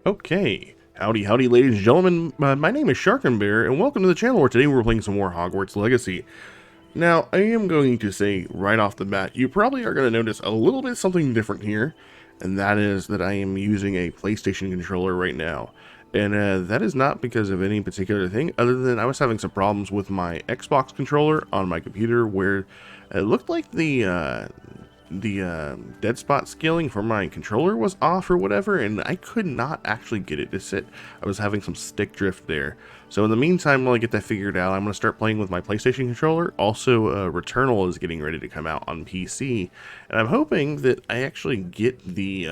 Okay, howdy ladies and gentlemen, my name is Sharkinbear, and welcome to the channel where today we're playing some more Hogwarts Legacy. Now, I am going to say right off the bat, you probably are going to notice a little bit something different here, and that is that I am using a PlayStation controller right now. And that is not because of any particular thing, other than I was having some problems with my Xbox controller on my computer where it looked like the dead spot scaling for my controller was off or whatever, and I could not actually get it to sit. I was having some stick drift there. So in the meantime, while I get that figured out, I'm going to start playing with my PlayStation controller. Also, Returnal is getting ready to come out on PC, and I'm hoping that I actually get the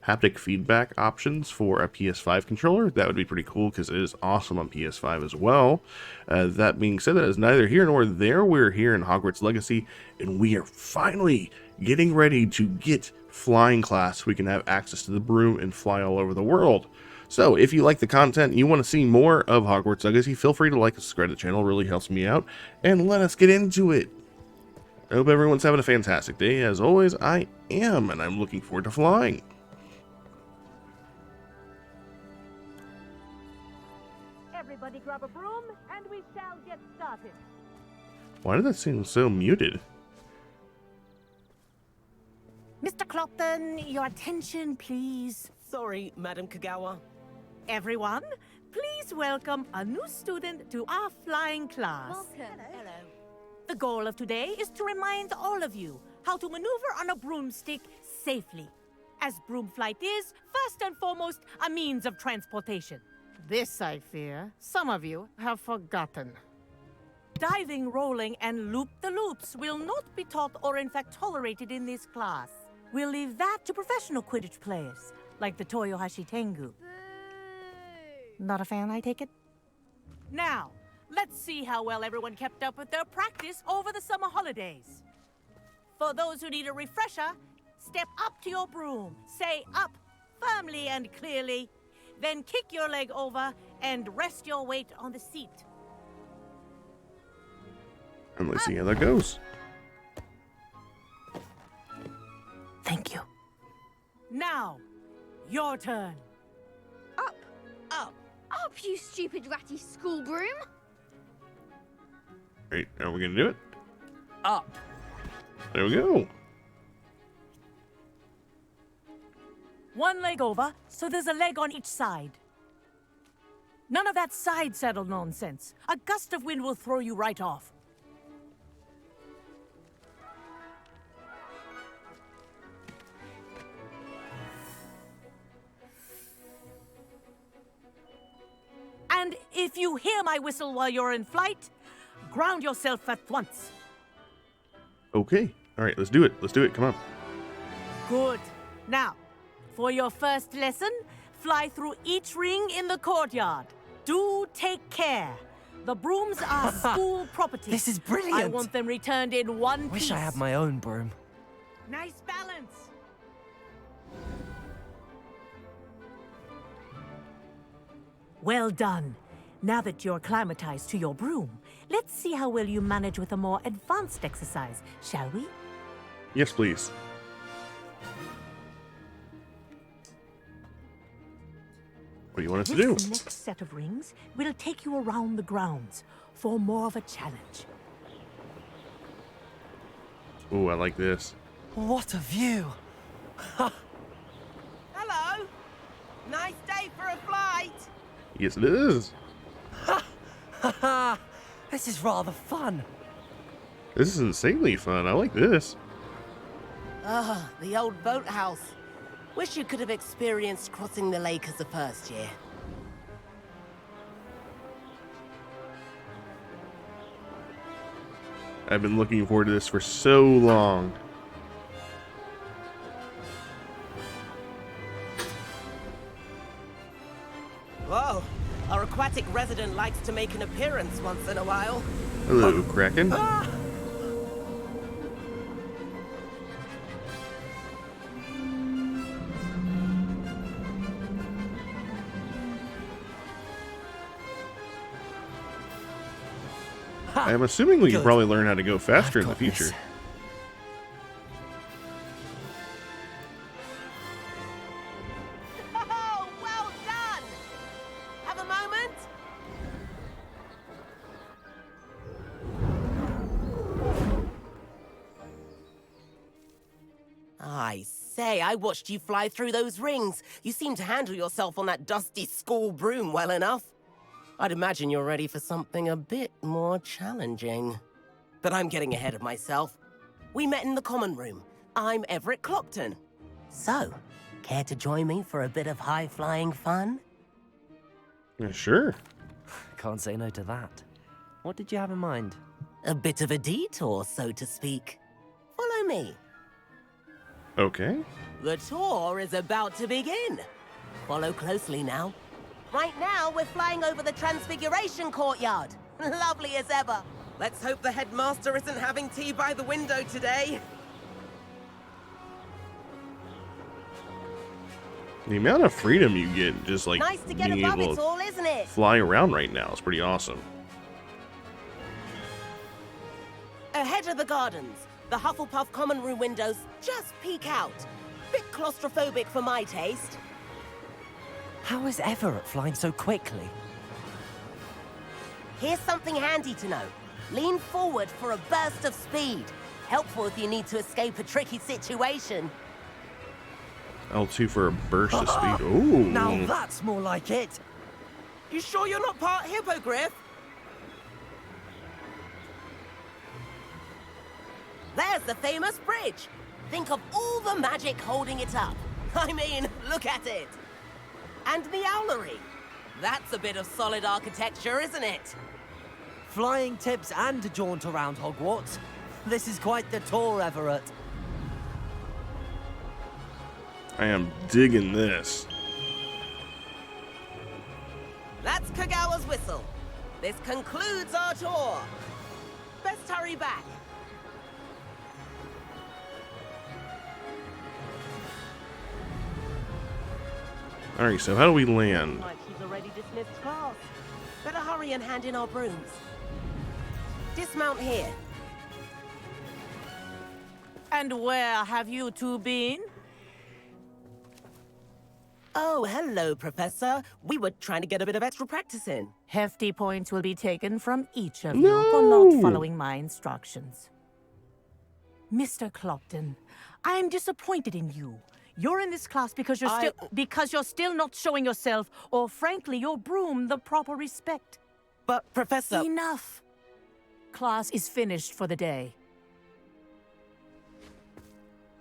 haptic feedback options for a PS5 controller. That would be pretty cool because it is awesome on PS5 as well. That being said, that is neither here nor there. We're here in Hogwarts Legacy, and we are finally getting ready to get flying class. We can have access to the broom and fly all over the world. So if you like the content and you want to see more of Hogwarts Legacy, feel free to like and subscribe to the channel. It really helps me out. And let us get into it. I hope everyone's having a fantastic day. As always, I am, and I'm looking forward to flying. Everybody grab a broom, and we shall get started. Why did that seem so muted? Mr. Clopton, your attention, please. Sorry, Madam Kagawa. Everyone, please welcome a new student to our flying class. Welcome. Hello. The goal of today is to remind all of you how to maneuver on a broomstick safely, as broom flight is, first and foremost, a means of transportation. This, I fear, some of you have forgotten. Diving, rolling, and loop-the-loops will not be taught or in fact tolerated in this class. We'll leave that to professional Quidditch players, like the Toyohashi Tengu. Not a fan, I take it? Now, let's see how well everyone kept up with their practice over the summer holidays. For those who need a refresher, step up to your broom, say up firmly and clearly, then kick your leg over and rest your weight on the seat. And let's see how that goes. Thank you. Now, your turn. Up, Up. up, you stupid ratty school broom. Right, are we gonna do it? Up. There we go. One leg over, so there's a leg on each side. None of that side saddle nonsense. A gust of wind will throw you right off. And if you hear my whistle while you're in flight, ground yourself at once. Okay. All right, let's do it. Let's do it. Come on. Good. Now, for your first lesson, fly through each ring in the courtyard. Do take care. The brooms are school property. This is brilliant. I want them returned in one piece. Wish I had my own broom. Nice balance. Well done. Now that you're acclimatized to your broom, let's see how well you manage with a more advanced exercise, shall we? Yes, please. What do you want us to do? The next set of rings will take you around the grounds for more of a challenge. Oh, I like this. What a view. Hello. Nice day for a flight. Yes, it is. Haha. This is rather fun. This is insanely fun. I like this. Ah, the old boathouse. Wish you could have experienced crossing the lake as a first year. I've been looking forward to this for so long. Whoa, our aquatic resident likes to make an appearance once in a while. Hello, Kraken. Ah! I'm assuming we can Good. probably learn how to go faster in the I've got future. this. Oh, well done! say, I watched you fly through those rings. You seem to handle yourself on that dusty school broom well enough. I'd imagine you're ready for something a bit more challenging. But I'm getting ahead of myself. We met in the common room. I'm Everett Clopton. So, care to join me for a bit of high-flying fun? Yeah, sure. Can't say no to that. What did you have in mind? A bit of a detour, so to speak. Follow me. Okay. The tour is about to begin. Follow closely now. Right now, we're flying over the Transfiguration Courtyard. Lovely as ever. Let's hope the headmaster isn't having tea by the window today. The amount of freedom you get just like Nice to get being above able it to all, isn't it? fly around right now is pretty awesome. Ahead of the gardens, the Hufflepuff common room windows just peek out. Bit claustrophobic for my taste. How is Everett flying so quickly? Here's something handy to know. Lean forward for a burst of speed. Helpful if you need to escape a tricky situation. L2 for a burst of speed. Ooh. Now that's more like it. You sure you're not part hippogriff? There's the famous bridge. Think of all the magic holding it up. I mean, look at it. And the owlery. That's a bit of solid architecture, isn't it? Flying tips and a jaunt around Hogwarts. This is quite the tour, Everett. I am digging this. That's Kagawa's whistle. This concludes our tour. Best hurry back. Alright, so how do we land? Like she's already dismissed class. Better hurry and hand in our brooms. Dismount here. And where have you two been? Oh, hello, Professor. We were trying to get a bit of extra practice in. Hefty points will be taken from each of you for not No. following my instructions. Mr. Clopton, I am disappointed in you. You're in this class because you're still not showing yourself, or frankly, your broom the proper respect. But, Professor... Enough. Class is finished for the day.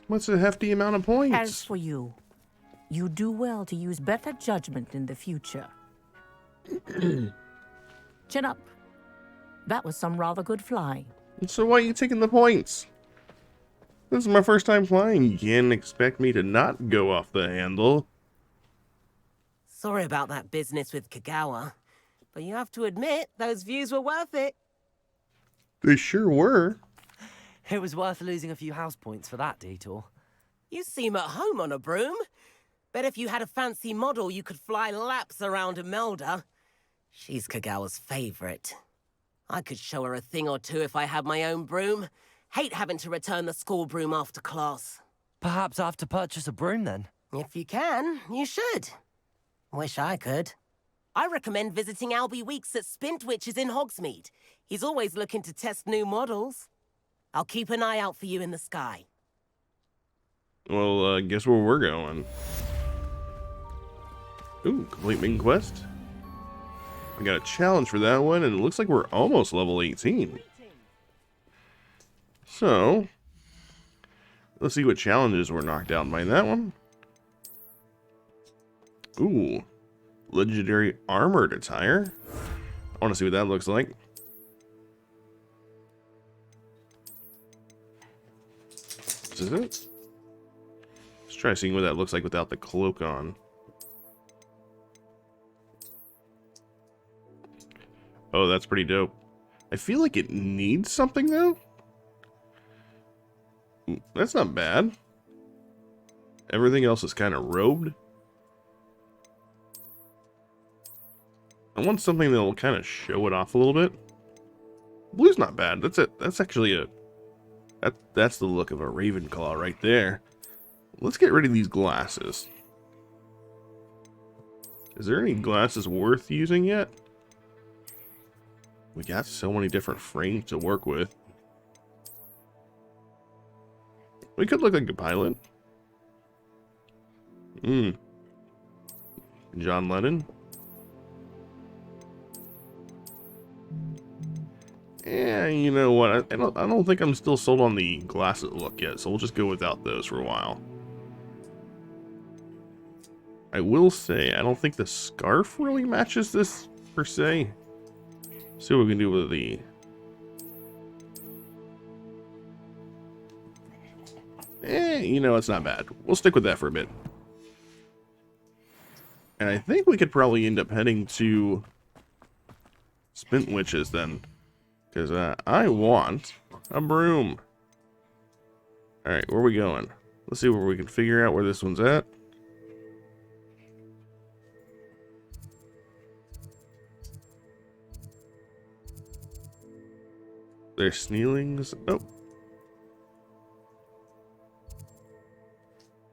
What's a hefty amount of points? As for you, you do well to use better judgment in the future. Chin up. That was some rather good flying. So why are you taking the points? This is my first time flying. You can't expect me to not go off the handle. Sorry about that business with Kagawa. But you have to admit, those views were worth it. They sure were. It was worth losing a few house points for that detour. You seem at home on a broom. Bet if you had a fancy model, you could fly laps around Imelda. She's Kagawa's favorite. I could show her a thing or two if I had my own broom. Hate having to return the school broom after class. Perhaps I have to purchase a broom then. If you can, you should. Wish I could. I recommend visiting Albie Weeks at Spintwitches in Hogsmeade. He's always looking to test new models. I'll keep an eye out for you in the sky. Well, guess where we're going? Ooh, complete main quest. We got a challenge for that one, and it looks like we're almost level 18. So, let's see what challenges were knocked out by that one. Ooh, legendary armored attire. I want to see what that looks like. This is it. Let's try seeing what that looks like without the cloak on. Oh, that's pretty dope. I feel like it needs something, though. Ooh, that's not bad. Everything else is kind of robed. I want something that will kind of show it off a little bit. Blue's not bad. That's it. That's actually a... That's the look of a Ravenclaw right there. Let's get rid of these glasses. Is there any glasses worth using yet? We got so many different frames to work with. We could look like a pilot. John Lennon. Yeah, you know what? I don't think I'm still sold on the glasses look yet, so we'll just go without those for a while. I will say, I don't think the scarf really matches this, per se. See what we can do with the... you know, it's not bad. We'll stick with that for a bit. And I think we could probably end up heading to Spintwitches then. Because I want a broom. Alright, where are we going? Let's see where we can figure out where this one's at. There's Sneelings. Oh.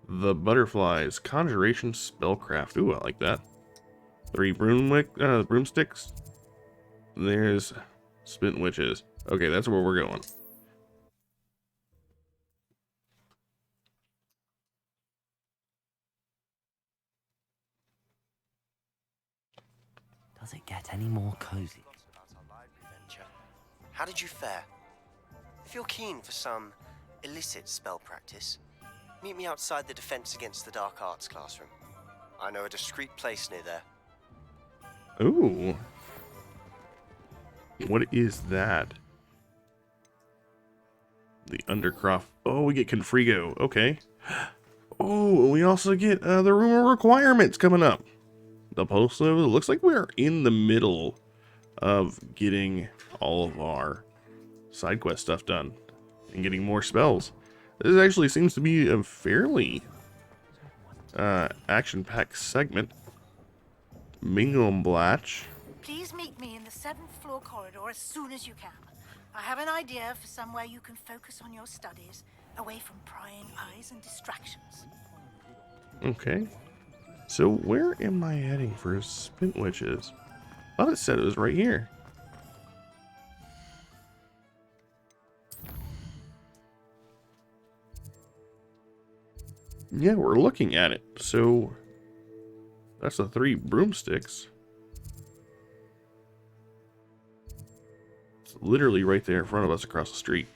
The Butterflies. Conjuration Spellcraft. Ooh, I like that. 3 broomsticks. There's Spintwitches. Okay, that's where we're going. Does it get any more cozy? How did you fare? If you're keen for some illicit spell practice, meet me outside the Defense Against the Dark Arts classroom. I know a discreet place near there. Ooh. What is that? The Undercroft. Oh, we get Confrigo. Okay. Oh, we also get the Room of Requirements coming up. The post level. It looks like we're in the middle of getting all of our side quest stuff done and getting more spells. This actually seems to be a fairly action-packed segment. Mingelblatch. Please meet me in the 7th floor corridor as soon as you can. I have an idea for somewhere you can focus on your studies, away from prying eyes and distractions. Okay. So where am I heading for Spintwitches? I thought it said it was right here. Yeah, we're looking at it. So that's the 3 broomsticks. It's literally right there in front of us across the street.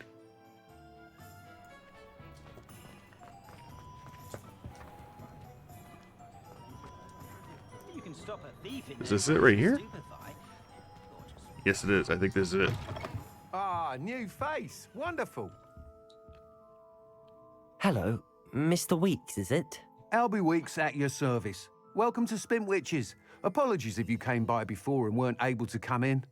You can stop a thief in Is this it right here? Yes, it is. I think this is it. Ah, new face. Wonderful. Hello, Mr. Weeks, is it? Albie Weeks at your service. Welcome to Spintwitches. Apologies if you came by before and weren't able to come in.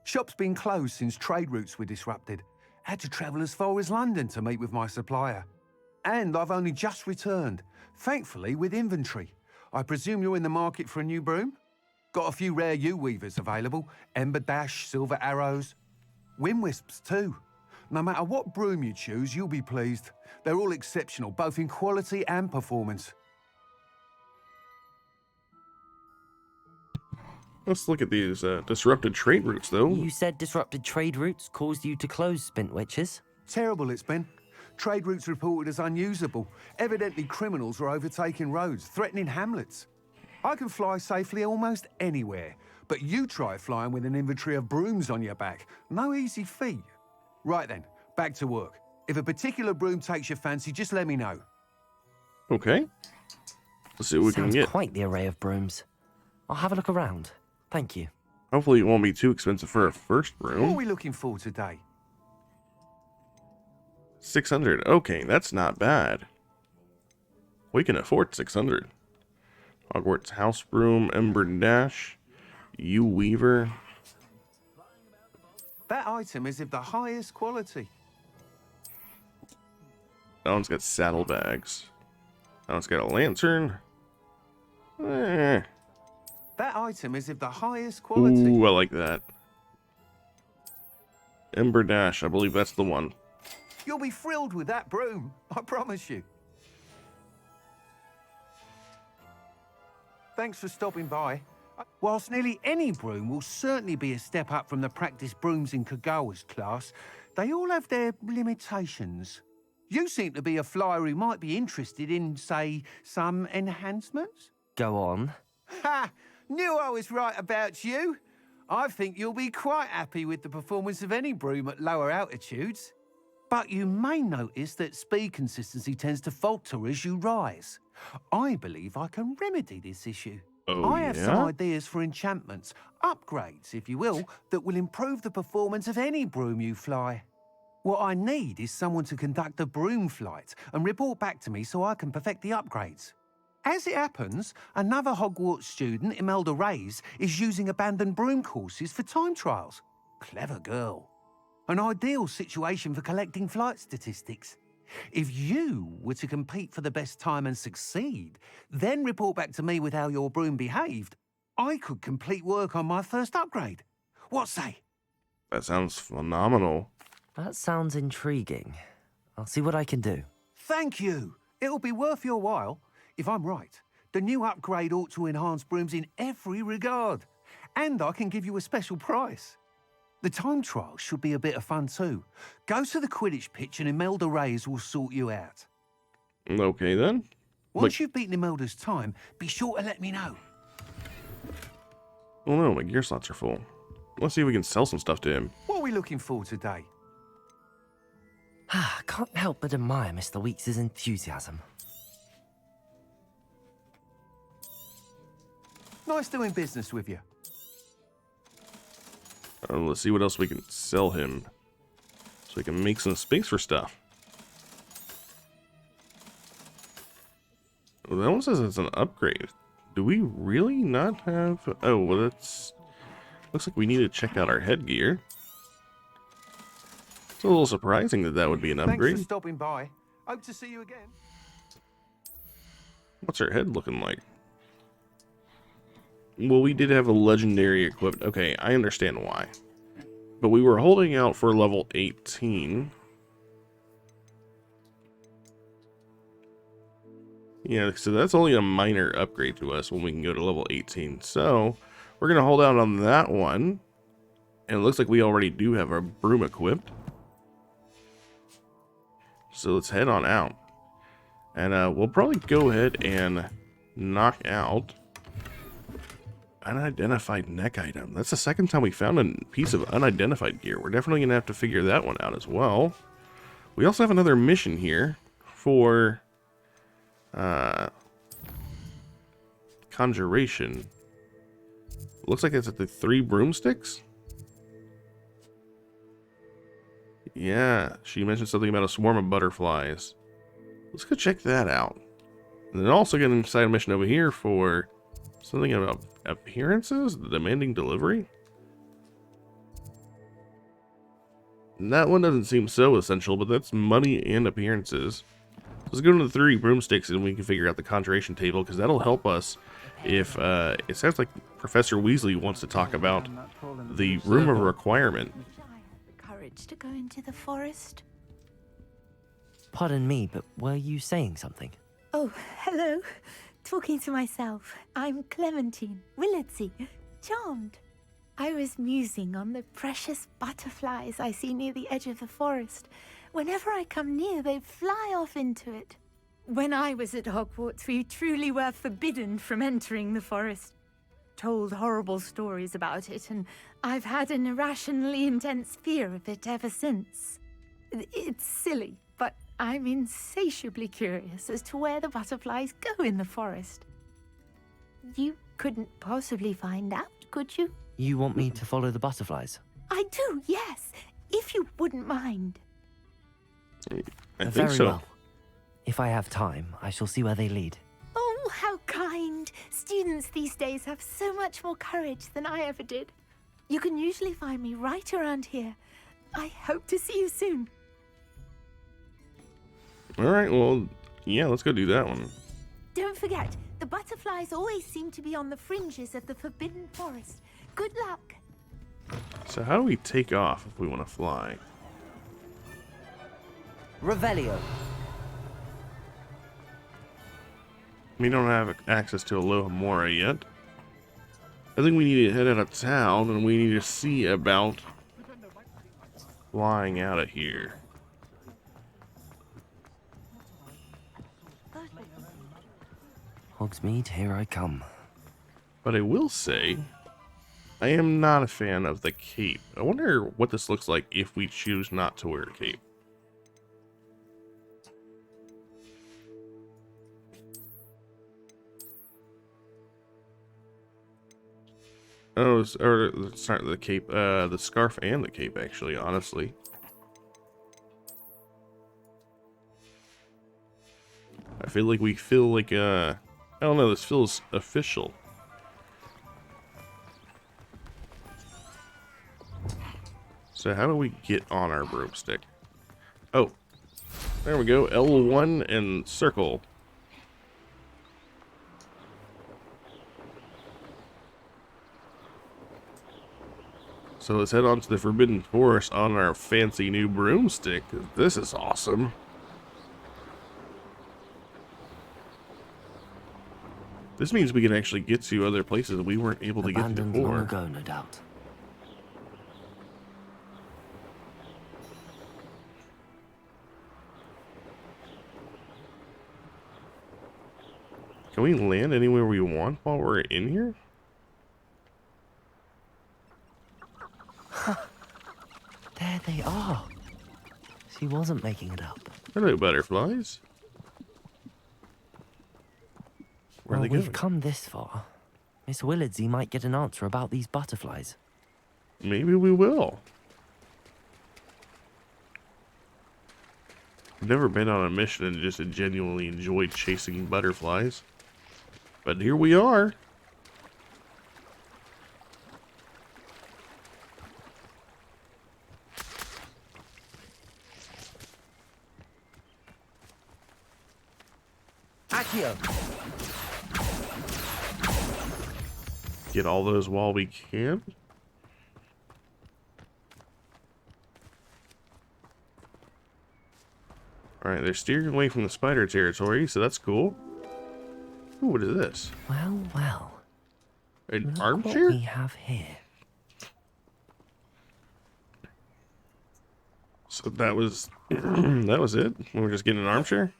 Shop's been closed since trade routes were disrupted. Had to travel as far as London to meet with my supplier. And I've only just returned, thankfully with inventory. I presume you're in the market for a new broom? Got a few rare U-weavers available. Ember Dash, Silver Arrows. Wind Wisps too. No matter what broom you choose, you'll be pleased. They're all exceptional, both in quality and performance. Let's look at these disrupted trade routes, though. You said disrupted trade routes caused you to close Spintwitches? Terrible it's been. Trade routes reported as unusable. Evidently criminals were overtaking roads, threatening hamlets. I can fly safely almost anywhere, but you try flying with an inventory of brooms on your back. No easy feat. Right then, back to work. If a particular broom takes your fancy, just let me know. Okay. Let's see what we can Sounds get. quite the array of brooms. I'll have a look around. Thank you. Hopefully it won't be too expensive for a first What are broom. we looking for today? 600. Okay, that's not bad. We can afford 600. Hogwarts House Broom, Ember Dash, U-Weaver. That item is of the highest quality. That one's got saddlebags. That one's got a lantern. Eh. That item is of the highest quality. Ooh, I like that. Ember Dash, I believe that's the one. You'll be thrilled with that broom, I promise you. Thanks for stopping by. Whilst nearly any broom will certainly be a step up from the practice brooms in Kagawa's class, they all have their limitations. You seem to be a flyer who might be interested in, say, some enhancements? Go on. Ha! Knew I was right about you. I think you'll be quite happy with the performance of any broom at lower altitudes. But you may notice that speed consistency tends to falter as you rise. I believe I can remedy this issue. Oh, I have some yeah? ideas for enchantments, upgrades, if you will, that will improve the performance of any broom you fly. What I need is someone to conduct a broom flight and report back to me so I can perfect the upgrades. As it happens, another Hogwarts student, Imelda Reyes, is using abandoned broom courses for time trials. Clever girl. An ideal situation for collecting flight statistics. If you were to compete for the best time and succeed, then report back to me with how your broom behaved, I could complete work on my first upgrade. What say? That sounds phenomenal. That sounds intriguing. I'll see what I can do. Thank you. It'll be worth your while. If I'm right, the new upgrade ought to enhance brooms in every regard. And I can give you a special price. The time trial should be a bit of fun too. Go to the Quidditch pitch and Imelda Reyes will sort you out. Okay, then. Once you've beaten Imelda's time, be sure to let me know. Oh no, my gear slots are full. Let's see if we can sell some stuff to him. What are we looking for today? Can't help but admire Mr. Weeks' enthusiasm. Nice doing business with you. Let's see what else we can sell him. So we can make some space for stuff. Well, that one says it's an upgrade. Do we really not have... Oh, well that's... Looks like we need to check out our headgear. It's a little surprising that that would be an Thanks upgrade. for stopping by. Hope to see you again. What's her head looking like? Well, we did have a legendary equipped. Okay, I understand why. But we were holding out for level 18. Yeah, so that's only a minor upgrade to us when we can go to level 18. So, we're going to hold out on that one. And it looks like we already do have our broom equipped. So let's head on out. And we'll probably go ahead and knock out unidentified neck item. That's the second time we found a piece of unidentified gear. We're definitely going to have to figure that one out as well. We also have another mission here for conjuration. Looks like it's at the 3 broomsticks. Yeah, she mentioned something about a swarm of butterflies. Let's go check that out. And then also get a side mission over here for something about appearances, the demanding delivery. And that one doesn't seem so essential, but that's money and appearances. Let's go to the 3 broomsticks and we can figure out the conjuration table, because that'll help us if it sounds like Professor Weasley wants to talk about the room of requirement. Courage to go into the forest. Pardon me, but were you saying something? Oh, hello. Talking to myself. I'm Clementine Willardsey. Charmed. I was musing on the precious butterflies I see near the edge of the forest. Whenever I come near, they fly off into it. When I was at Hogwarts, we truly were forbidden from entering the forest. Told horrible stories about it, and I've had an irrationally intense fear of it ever since. It's silly, but I'm insatiably curious as to where the butterflies go in the forest. You couldn't possibly find out, could you? You want me to follow the butterflies? I do, yes, if you wouldn't mind. I think Very so. well. If I have time, I shall see where they lead. Oh, how kind. Students these days have so much more courage than I ever did. You can usually find me right around here. I hope to see you soon. Alright, well, yeah, let's go do that one. Don't forget, the butterflies always seem to be on the fringes of the Forbidden Forest. Good luck. So how do we take off if we want to fly? Revelio. We don't have access to Alohomora yet. I think we need to head out of town and we need to see about flying out of here. Hogsmeade, here I come. But I will say, I am not a fan of the cape. I wonder what this looks like if we choose not to wear a cape. Oh, or it's not the cape, the scarf and the cape, actually, honestly. I feel like we feel like, I don't know, this feels official. So how do we get on our broomstick? Oh, there we go, L1 and circle. So let's head on to the Forbidden Forest on our fancy new broomstick. This is awesome. This means we can actually get to other places we weren't able to get to Abandoned before. long ago, no doubt. Can we land anywhere we want while we're in here? There they are. She wasn't making it up. Hello, butterflies. Where are Well, they we've going? come this far. Miss Willardsy might get an answer about these butterflies. Maybe we will. I've never been on a mission and just genuinely enjoyed chasing butterflies. But here we are. Accio! Get all those while we can. Alright, they're steering away from the spider territory, so that's cool. Ooh, what is this? Well, well. An Look armchair? what we have here. So that was that was it? We were just getting an armchair?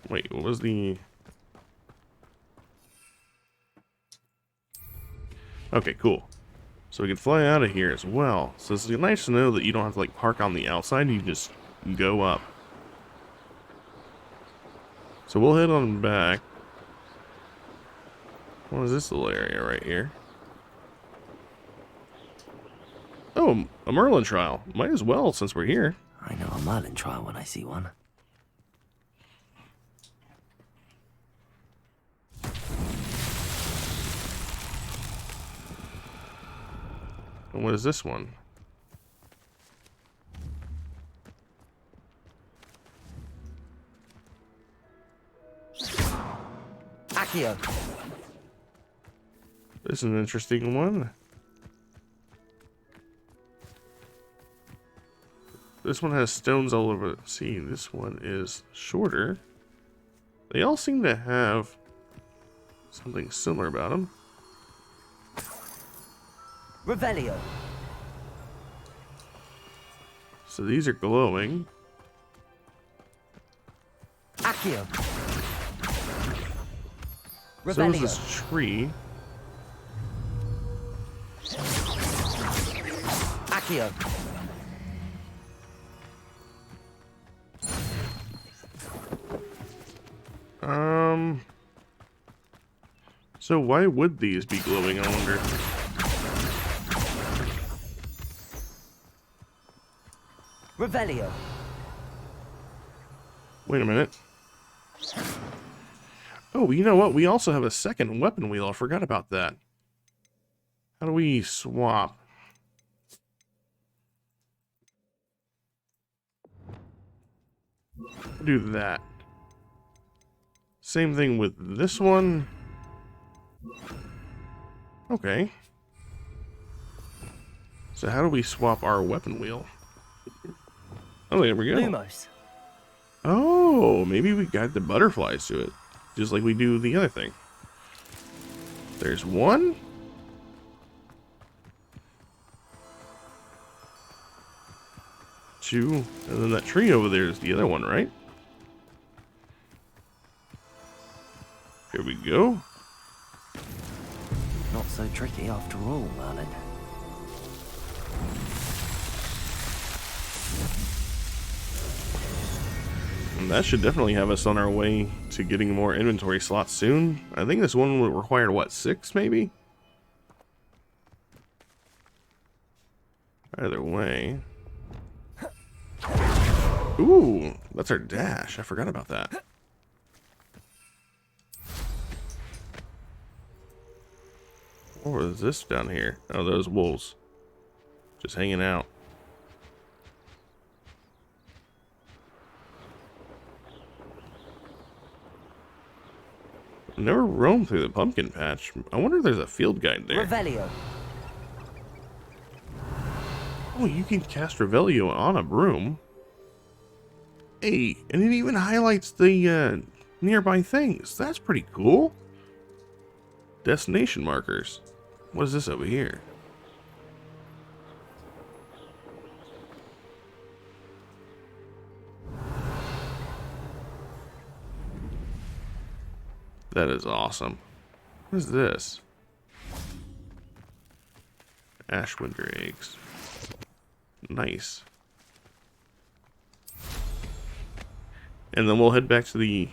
Wait, what was the... Okay, cool. So we can fly out of here as well. So it's nice to know that you don't have to like park on the outside, you just go up. So we'll head on back. What is this little area right here? Oh, a Merlin trial. Might as well since we're here. I know a Merlin trial when I see one. And what is this one? Accio! This is an interesting one. This one has stones all over the sea. This one is shorter. They all seem to have something similar about them. Revelio! So these are glowing. Accio! So is Revelio! this tree. Accio! So why would these be glowing, I wonder? Revelio! Wait a minute. Oh, you know what? We also have a second weapon wheel. I forgot about that. How do we swap? Do that. Same thing with this one. Okay. So how do we swap our weapon wheel? Oh, there we go. Lumos! Oh, maybe we guide the butterflies to it. Just like we do the other thing. There's one. Two. And then that tree over there is the other one, right? Here we go. Not so tricky after all, Merlin. And that should definitely have us on our way to getting more inventory slots soon. I think this one would require, what, 6 maybe? Either way. Ooh, that's our dash. I forgot about that. What was this down here? Oh, those wolves. Just hanging out. Never roamed through the pumpkin patch. I wonder if there's a field guide there. Revelio. Oh, you can cast Revelio on a broom. Hey, and it even highlights the nearby things. That's pretty cool. Destination markers. What is this over here? That is awesome. What is this? Ashwinder eggs. Nice. And then we'll head back to the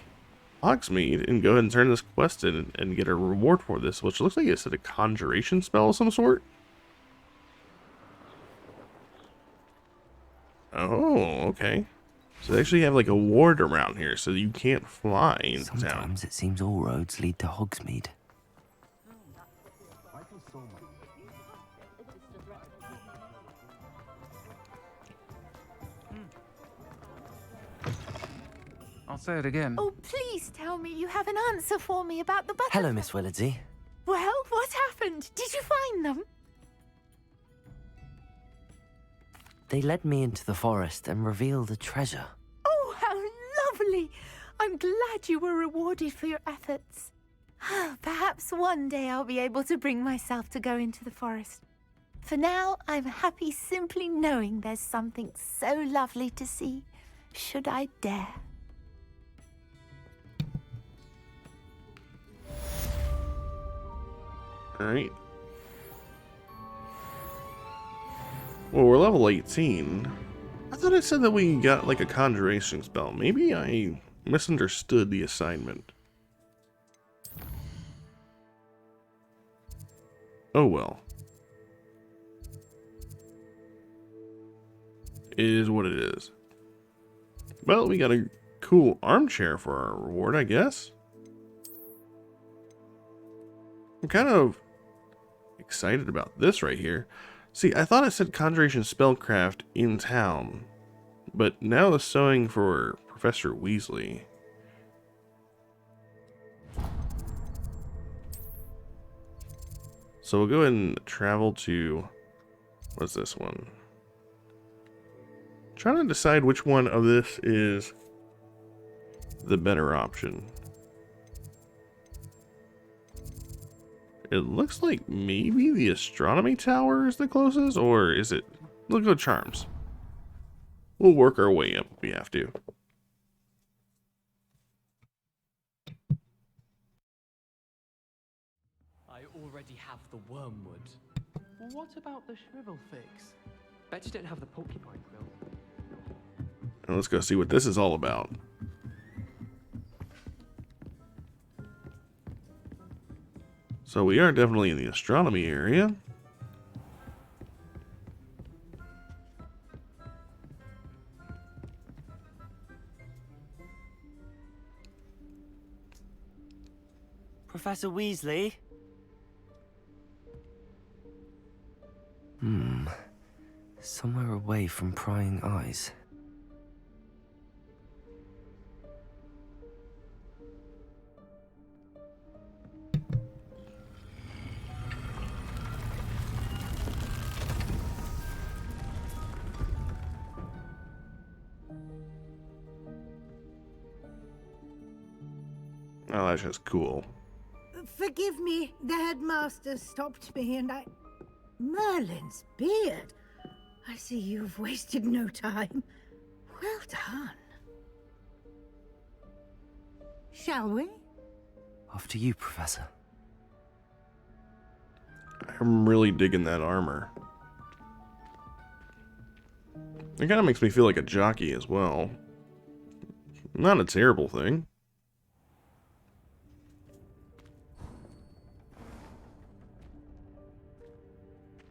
Hogsmeade and go ahead and turn this quest in and get a reward for this, which looks like it's a conjuration spell of some sort. Oh, okay. So they actually have like a ward around here, so you can't fly in town. Sometimes it seems all roads lead to Hogsmeade. I'll say it again. Oh, please tell me you have an answer for me about the butterfly. Hello, Miss Willardsy. Well, what happened? Did you find them? They led me into the forest and revealed a treasure. Oh, how lovely! I'm glad you were rewarded for your efforts. Perhaps one day I'll be able to bring myself to go into the forest. For now, I'm happy simply knowing there's something so lovely to see, should I dare. Alright. Well, we're level 18. I thought I said that we got like a conjuration spell. Maybe I misunderstood the assignment. Oh well. It is what it is. Well, we got a cool armchair for our reward, I guess. I'm kind of excited about this right here. See, I thought it said Conjuration Spellcraft in town, but now the sewing for Professor Weasley. So we'll go ahead and travel to, what's this one? Trying to decide which one of this is the better option. It looks like maybe the astronomy tower is the closest, or is it? We'll go charms. We'll work our way up if we have to. I already have the wormwood. What about the shrivel fix? Bet you don't have the porcupine quill. And let's go see what this is all about. So we are definitely in the astronomy area. Professor Weasley? Somewhere away from prying eyes. Oh, that's just cool. Forgive me, the headmaster stopped me and I... Merlin's beard. I see you've wasted no time. Well done. Shall we? After you, Professor. I'm really digging that armor. It kind of makes me feel like a jockey as well. Not a terrible thing.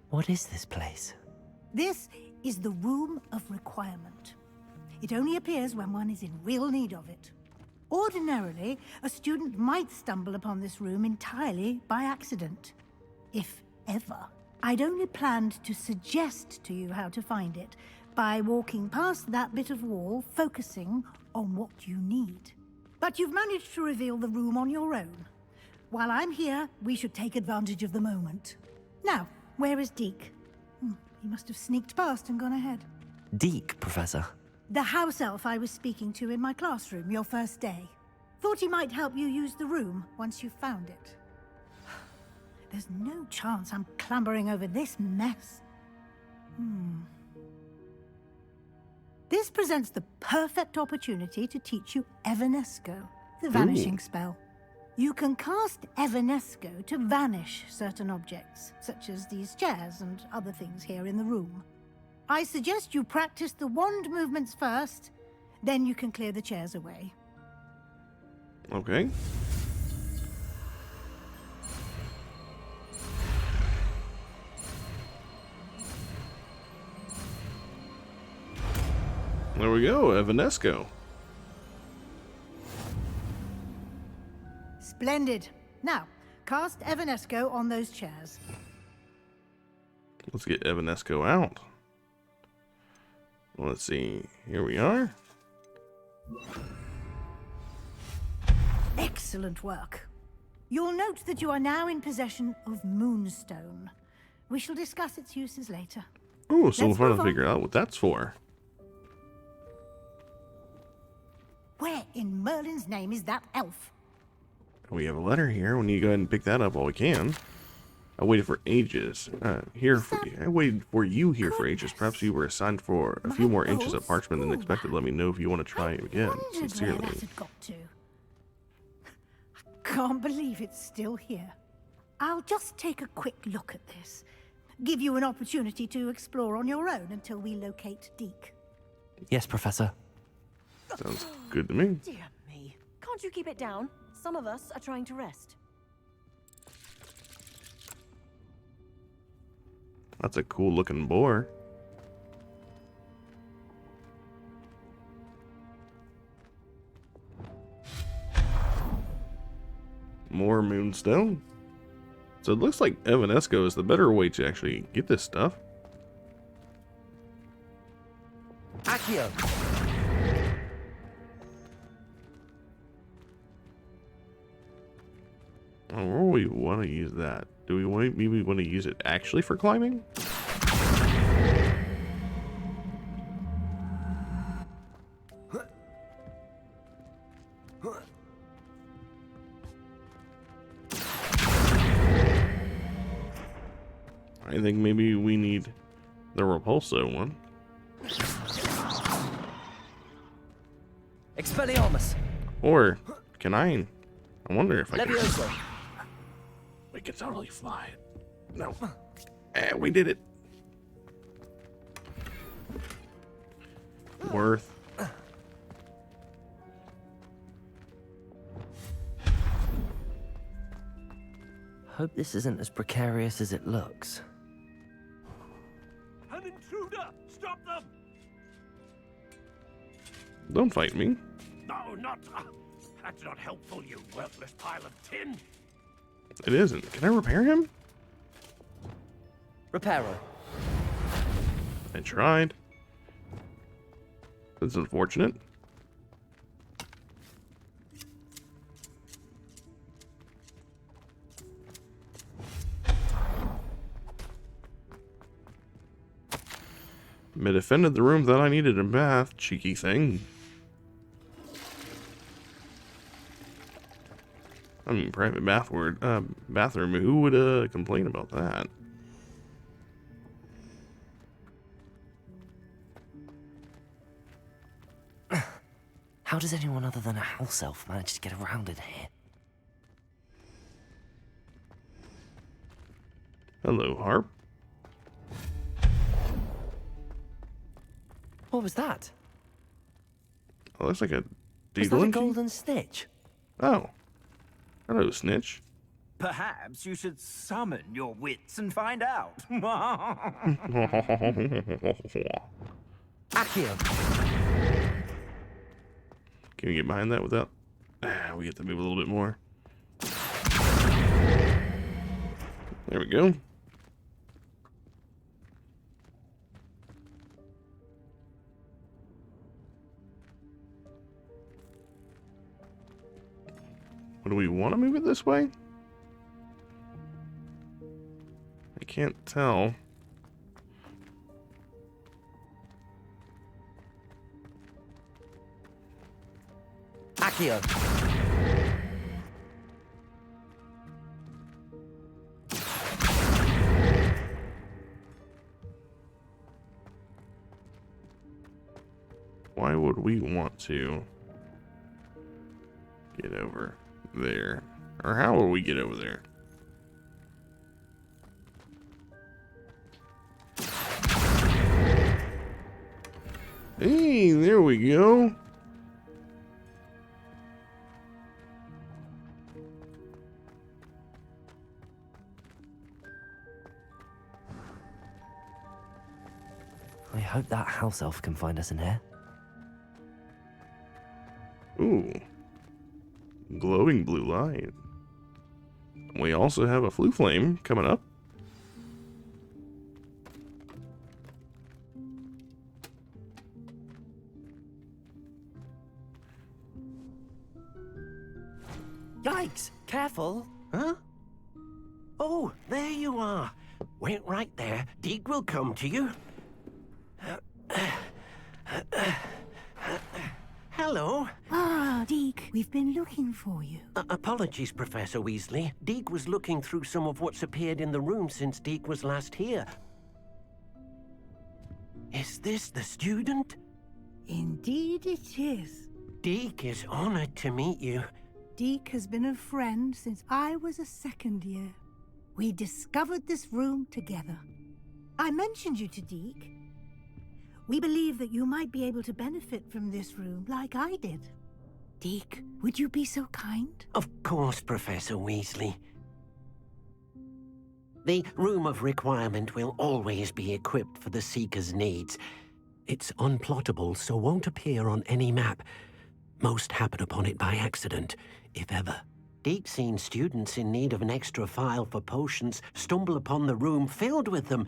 What is this place? This is the Room of Requirement. It only appears when one is in real need of it. Ordinarily, a student might stumble upon this room entirely by accident. If ever. I'd only planned to suggest to you how to find it by walking past that bit of wall, focusing on what you need. But you've managed to reveal the room on your own. While I'm here, we should take advantage of the moment. Now, where is Deke? He must have sneaked past and gone ahead. Deke, Professor. The house elf I was speaking to in my classroom your first day. Thought he might help you use the room once you found it. There's no chance I'm clambering over this mess. This presents the perfect opportunity to teach you Evanesco, the vanishing spell. You can cast Evanesco to vanish certain objects, such as these chairs and other things here in the room. I suggest you practice the wand movements first, then you can clear the chairs away. Okay. There we go, Evanesco. Splendid. Now, cast Evanesco on those chairs. Let's get Evanesco out. Let's see. Here we are. Excellent work. You'll note that you are now in possession of Moonstone. We shall discuss its uses later. Oh, so we'll Let's try move to on. figure out what that's for. Where in Merlin's name is that elf? We have a letter here. We need to go ahead and pick that up while we can. I waited for ages. I waited for you here for ages. Perhaps you were assigned for a few more inches of parchment than expected. Let me know if you want to try it again. Wondered where Sincerely. that had got to. I can't believe it's still here. I'll just take a quick look at this. Give you an opportunity to explore on your own until we locate Deke. Yes, Professor. Sounds good to me. Dear me. Can't you keep it down? Some of us are trying to rest. That's a cool looking boar. More moonstone. So it looks like Evanesco is the better way to actually get this stuff. Accio! Where do we want to use that? Do we maybe want to use it actually for climbing? I think maybe we need the Repulso one. Expelliarmus! Or Canine. I wonder if I can... Levioso! We could totally fly it. No. We did it. Worth. Hope this isn't as precarious as it looks. An intruder! Stop them! Don't fight me. No, not... that's not helpful, you worthless pile of tin! It isn't. Can I repair him? Reparo. I tried. That's unfortunate. But defended the room that I needed a bath. Cheeky thing. I mean, private bathroom. Who would complain about that? How does anyone other than a house elf manage to get around in here? Hello, Harp. What was that? Oh, looks like a Was that a Deedlinchi? golden snitch? Oh. Hello, Snitch. Perhaps you should summon your wits and find out. Accio. Can we get behind that without... we get to move a little bit more. There we go. Do we want to move it this way? I can't tell. Accio. Why would we want to get over there? Or how will we get over there? Hey, there we go. I hope that house elf can find us in here. Ooh. Glowing blue light. We also have a flue flame coming up. Yikes! Careful! Huh? Oh, there you are. Wait right there. Deke will come to you. Hello. Ah, Deke, we've been looking for you. Apologies, Professor Weasley. Deke was looking through some of what's appeared in the room since Deke was last here. Is this the student? Indeed it is. Deke is honored to meet you. Deke has been a friend since I was a second year. We discovered this room together. I mentioned you to Deke. We believe that you might be able to benefit from this room like I did. Deke, would you be so kind? Of course, Professor Weasley. The Room of Requirement will always be equipped for the Seeker's needs. It's unplottable, so won't appear on any map. Most happen upon it by accident, if ever. Deke's seen students in need of an extra file for potions stumble upon the room filled with them.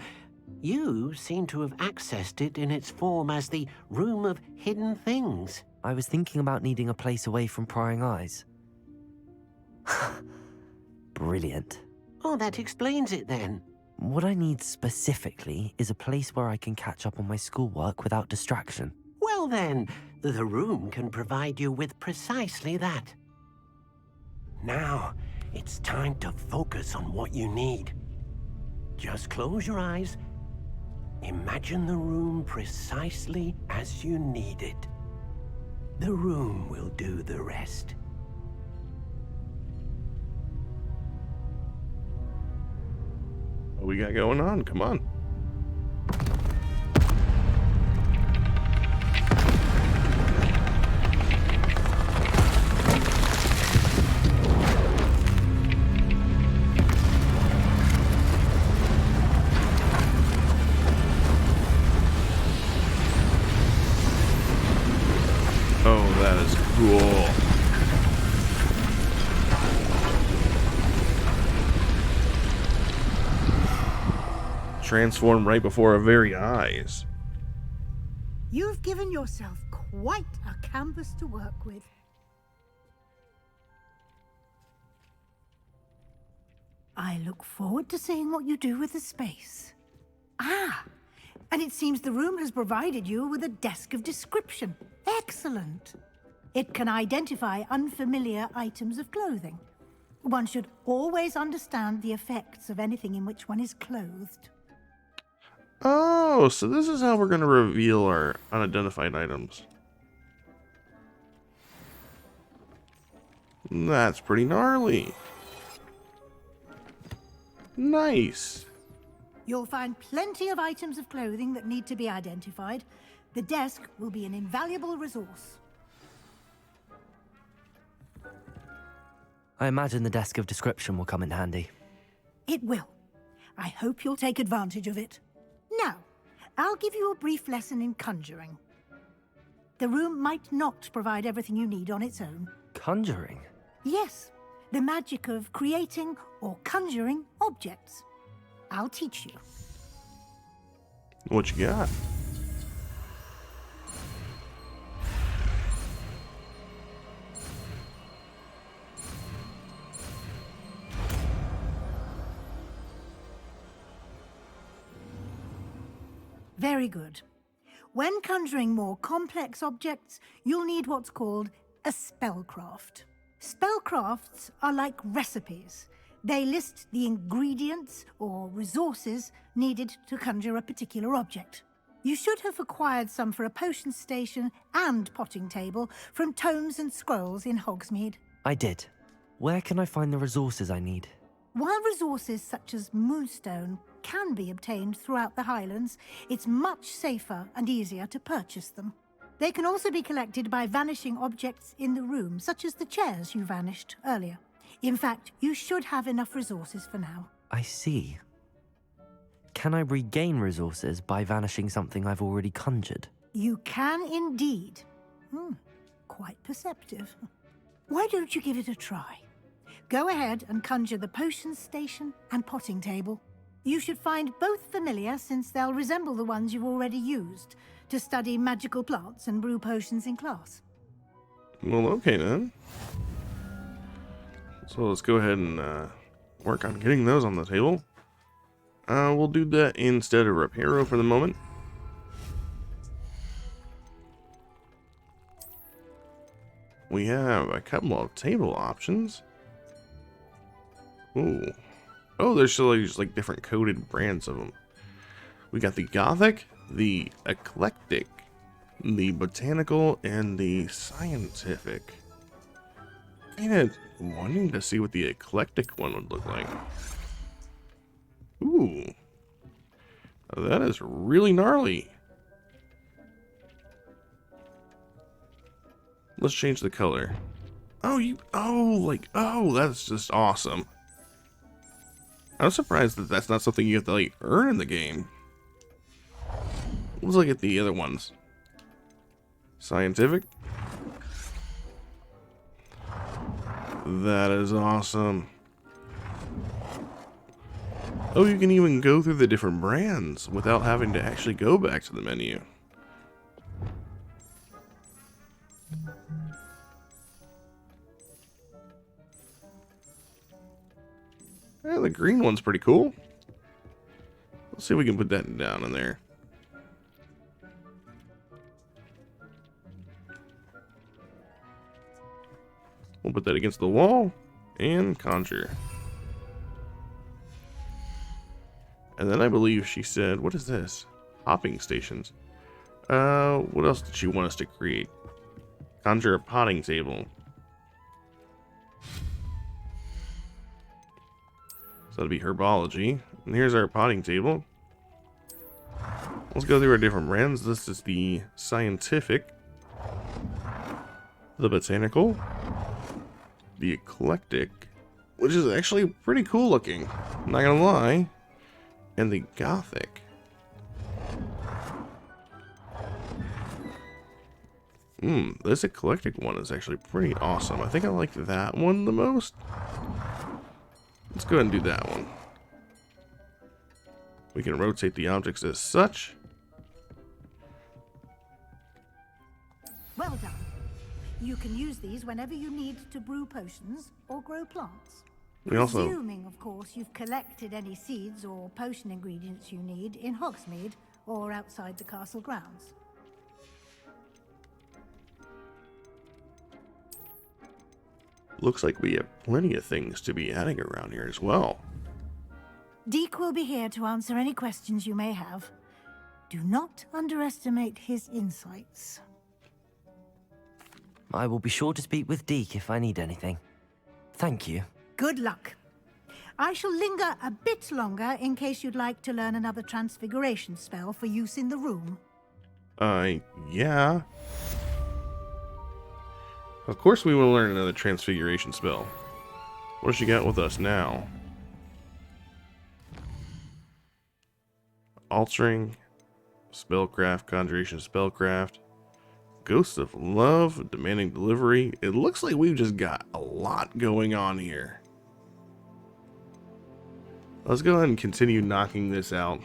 You seem to have accessed it in its form as the Room of Hidden Things. I was thinking about needing a place away from prying eyes. Brilliant. Oh, that explains it then. What I need specifically is a place where I can catch up on my schoolwork without distraction. Well then, the room can provide you with precisely that. Now, it's time to focus on what you need. Just close your eyes. Imagine the room precisely as you need it. The room will do the rest. What we got going on? Come on. Oh, that is cool. Transform right before our very eyes. You've given yourself quite a canvas to work with. I look forward to seeing what you do with the space. Ah, and it seems the room has provided you with a desk of description. Excellent. It can identify unfamiliar items of clothing. One should always understand the effects of anything in which one is clothed. Oh, so this is how we're going to reveal our unidentified items. That's pretty gnarly. Nice. You'll find plenty of items of clothing that need to be identified. The desk will be an invaluable resource. I imagine the desk of description will come in handy. It will. I hope you'll take advantage of it. Now, I'll give you a brief lesson in conjuring. The room might not provide everything you need on its own. Conjuring? Yes, the magic of creating or conjuring objects. I'll teach you. What you got? Very good. When conjuring more complex objects, you'll need what's called a spellcraft. Spellcrafts are like recipes. They list the ingredients or resources needed to conjure a particular object. You should have acquired some for a potion station and potting table from tomes and scrolls in Hogsmeade. I did. Where can I find the resources I need? While resources such as moonstone can be obtained throughout the Highlands, it's much safer and easier to purchase them. They can also be collected by vanishing objects in the room, such as the chairs you vanished earlier. In fact, you should have enough resources for now. I see. Can I regain resources by vanishing something I've already conjured? You can indeed. Quite perceptive. Why don't you give it a try? Go ahead and conjure the potion station and potting table. You should find both familiar, since they'll resemble the ones you've already used to study magical plants and brew potions in class. Well, okay then. So let's go ahead and work on getting those on the table. We'll do that instead of Reparo for the moment. We have a couple of table options. Ooh. Oh, there's still just like different coded brands of them. We got the Gothic, the Eclectic, the Botanical, and the Scientific. Kind of wanting to see what the Eclectic one would look like. Ooh. That is really gnarly. Let's change the color. Oh, that's just awesome. I'm surprised that that's not something you have to like earn in the game. Let's look at the other ones. Scientific. That is awesome. Oh, you can even go through the different brands without having to actually go back to the menu. Yeah, the green one's pretty cool. Let's see if we can put that down in there. We'll put that against the wall and conjure. And then I believe she said, what is this? Hopping stations. What else did she want us to create? Conjure a potting table. So that'll be herbology. And here's our potting table. Let's go through our different brands. This is the Scientific, the Botanical, the Eclectic, which is actually pretty cool looking, I'm not gonna lie, and the Gothic. This Eclectic one is actually pretty awesome. I think I like that one the most. Let's go ahead and do that one. We can rotate the objects as such. Well done. You can use these whenever you need to brew potions or grow plants. We also, Presuming, of course, you've collected any seeds or potion ingredients you need in Hogsmeade or outside the castle grounds. looks like we have plenty of things to be adding around here as well. Deke will be here to answer any questions you may have. Do not underestimate his insights. I will be sure to speak with Deke if I need anything. Thank you. Good luck. I shall linger a bit longer in case you'd like to learn another transfiguration spell for use in the room. Yeah. Of course we will learn another transfiguration spell. What does she got with us now? Altering, spellcraft, conjuration spellcraft, ghost of love, demanding delivery. It looks like we've just got a lot going on here. Let's go ahead and continue knocking this out.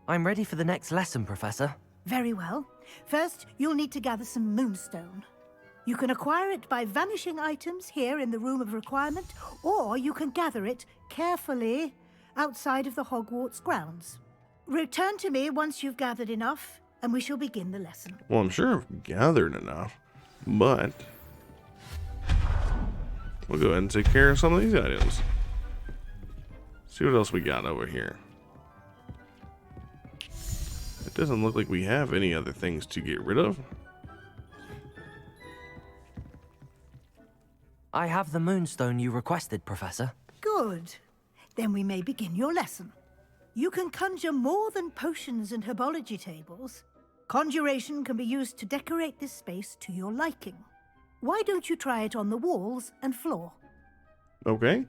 I'm ready for the next lesson, Professor. Very well. First, you'll need to gather some moonstone. You can acquire it by vanishing items here in the Room of Requirement, or you can gather it carefully outside of the Hogwarts grounds. Return to me once you've gathered enough, and we shall begin the lesson. Well, I'm sure I've gathered enough, but we'll go ahead and take care of some of these items. See what else we got over here. It doesn't look like we have any other things to get rid of. I have the moonstone you requested, Professor. Good. Then we may begin your lesson. You can conjure more than potions and herbology tables. Conjuration can be used to decorate this space to your liking. Why don't you try it on the walls and floor? Okay.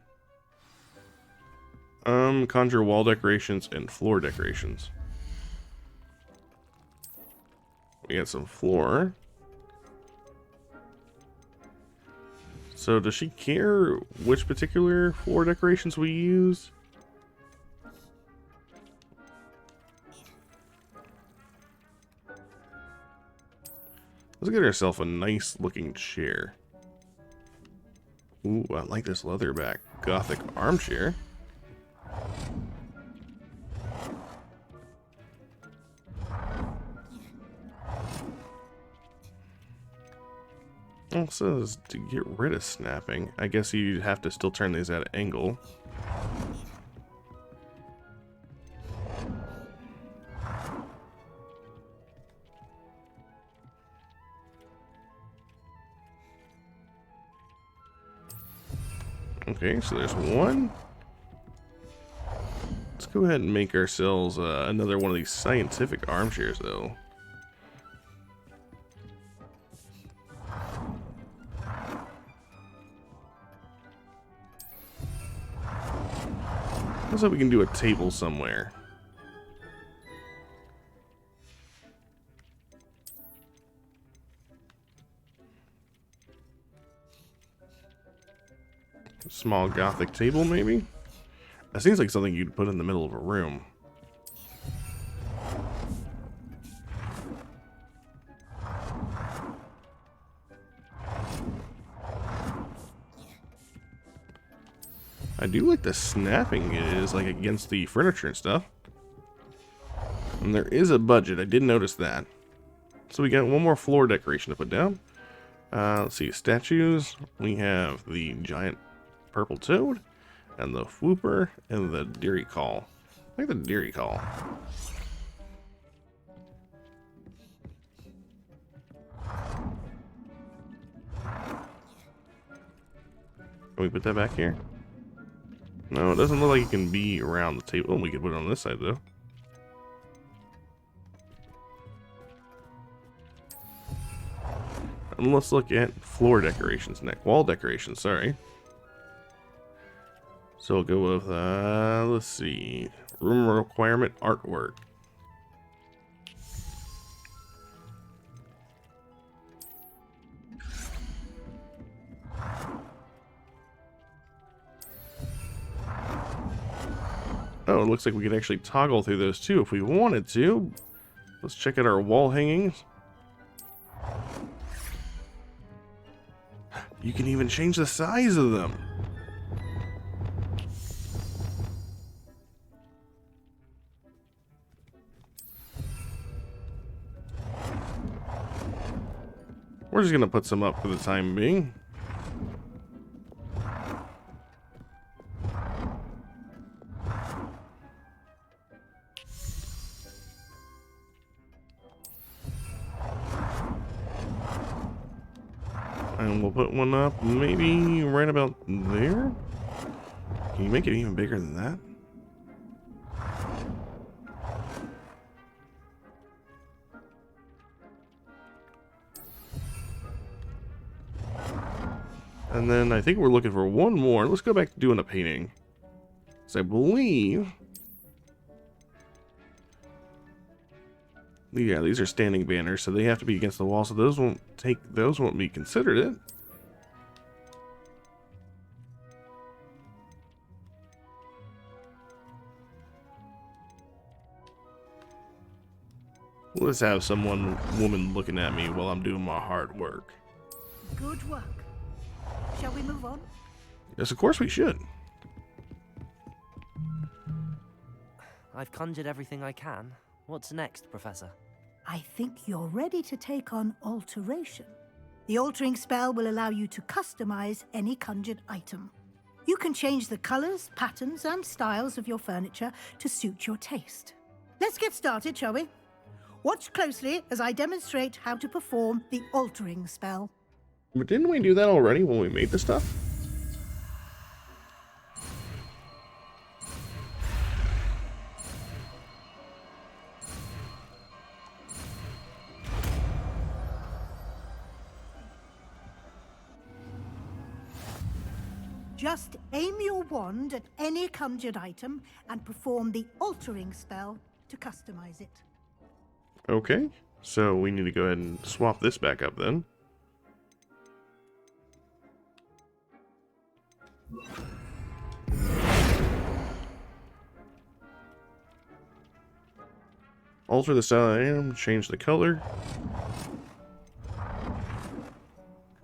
Conjure wall decorations and floor decorations. We got some floor. So does she care which particular floor decorations we use? Let's get ourselves a nice looking chair. Ooh, I like this leatherback gothic armchair. It says to get rid of snapping. I guess you'd have to still turn these at an angle. Okay, so there's one. Let's go ahead and make ourselves another one of these scientific armchairs, though. Looks like we can do a table somewhere. A small gothic table, maybe? That seems like something you'd put in the middle of a room. I do like the snapping it is, like, against the furniture and stuff. And there is a budget, I did notice that. So we got one more floor decoration to put down. Let's see, statues. We have the giant purple toad, and the whooper, and the deary call. I like the deary call. Can we put that back here? No, it doesn't look like it can be around the table. Oh, we can put it on this side, though. And let's look at floor decorations next. Wall decorations, sorry. So we'll go with, let's see. Room requirement artwork. Oh, it looks like we can actually toggle through those too if we wanted to. Let's check out our wall hangings. You can even change the size of them. We're just gonna put some up for the time being. And we'll put one up maybe right about there. Can you make it even bigger than that? And then I think we're looking for one more. Let's go back to doing a painting. So I believe... yeah, these are standing banners, so they have to be against the wall, so those won't be considered it. Let's have woman looking at me while I'm doing my hard work. Good work. Shall we move on? Yes, of course we should. I've conjured everything I can. What's next, Professor? I think you're ready to take on alteration. The altering spell will allow you to customize any conjured item. You can change the colors, patterns, and styles of your furniture to suit your taste. Let's get started, shall we? Watch closely as I demonstrate how to perform the altering spell. But didn't we do that already when we made the stuff? Just aim your wand at any conjured item and perform the altering spell to customize it. Okay, so we need to go ahead and swap this back up then. Alter the style I am, change the color.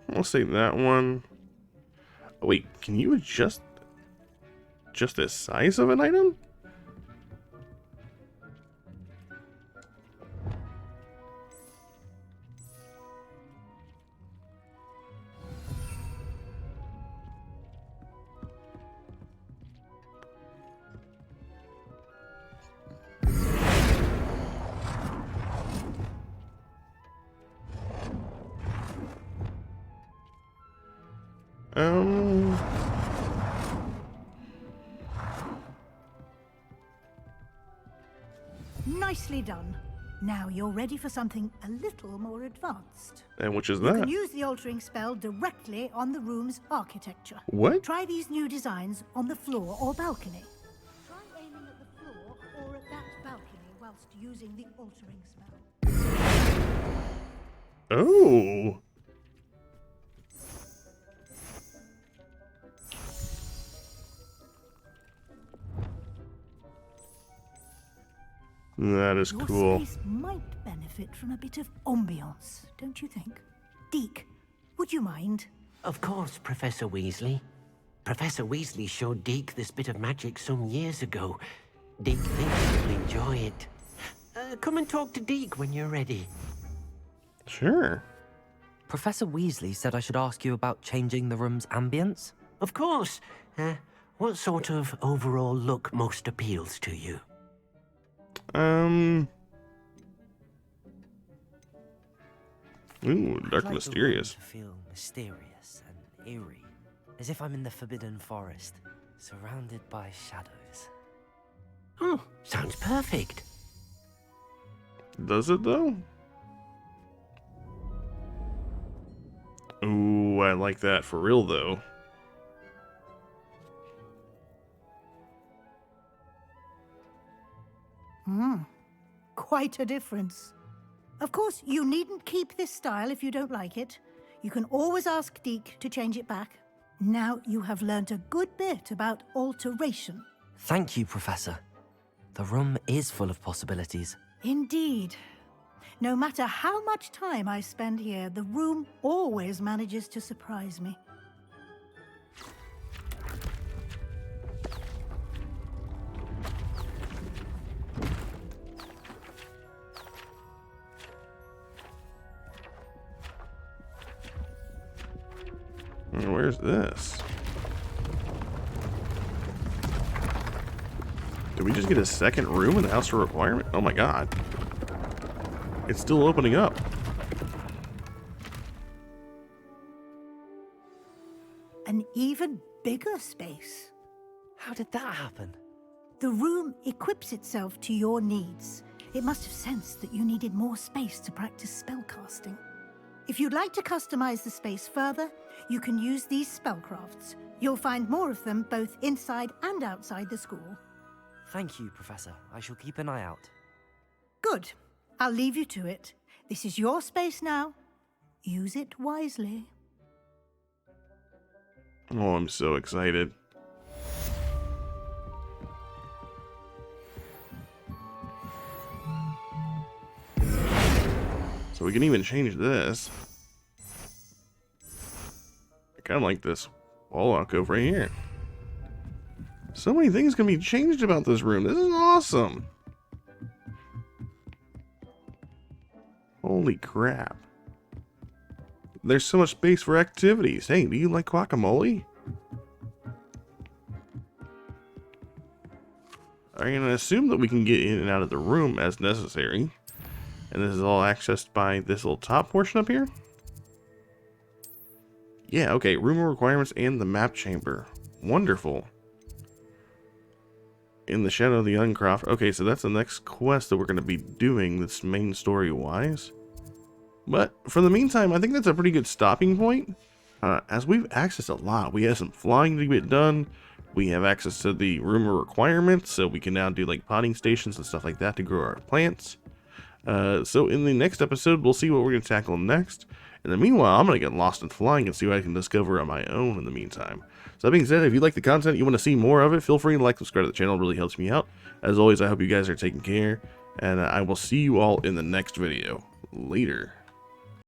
We'll say that one. Oh, wait, can you adjust the size of an item? Nicely done. Now you're ready for something a little more advanced. And which is You that? can use the altering spell directly on the room's architecture. What? Try these new designs on the floor or balcony. Try aiming at the floor or at that balcony whilst using the altering spell. Oh. That is cool. Your space might benefit from a bit of ambiance, don't you think? Deke, would you mind? Of course, Professor Weasley. Professor Weasley showed Deke this bit of magic some years ago. Deke thinks he'll enjoy it. Come and talk to Deke when you're ready. Sure. Professor Weasley said I should ask you about changing the room's ambience? Of course. What sort of overall look most appeals to you? Ooh, dark and I'd like mysterious. the room to feel mysterious and eerie, as if I'm in the Forbidden Forest, surrounded by shadows. Oh, sounds perfect. Does it though? Ooh, I like that for real though. Quite a difference. Of course, you needn't keep this style if you don't like it. You can always ask Deke to change it back. Now you have learnt a good bit about alteration. Thank you, Professor. The room is full of possibilities. Indeed. No matter how much time I spend here, the room always manages to surprise me. Where's this? Did we just get a second room in the House of Requirement? Oh my god. It's still opening up. an even bigger space. How did that happen? The room equips itself to your needs. It must have sensed that you needed more space to practice spellcasting. If you'd like to customize the space further, you can use these spellcrafts. You'll find more of them both inside and outside the school. Thank you, Professor. I shall keep an eye out. Good. I'll leave you to it. This is your space now. Use it wisely. Oh, I'm so excited. So we can even change this. I kind of like this wall alcove right here. So many things can be changed about this room. This is awesome. Holy crap. There's so much space for activities. Hey, do you like guacamole? I'm going to assume that we can get in and out of the room as necessary. And this is all accessed by this little top portion up here. Yeah, okay. Room requirements and the map chamber. Wonderful. In the Shadow of the Uncroft. Okay, so that's the next quest that we're going to be doing, this main story-wise. But for the meantime, I think that's a pretty good stopping point. As we've accessed a lot. We have some flying to get done. We have access to the room requirements, so we can now do like potting stations and stuff like that to grow our plants. So in the next episode, we'll see what we're going to tackle next. And then meanwhile, I'm going to get lost in flying and see what I can discover on my own in the meantime. So that being said, if you like the content, you want to see more of it, feel free to like, subscribe to the channel. It really helps me out. As always, I hope you guys are taking care. And I will see you all in the next video. Later.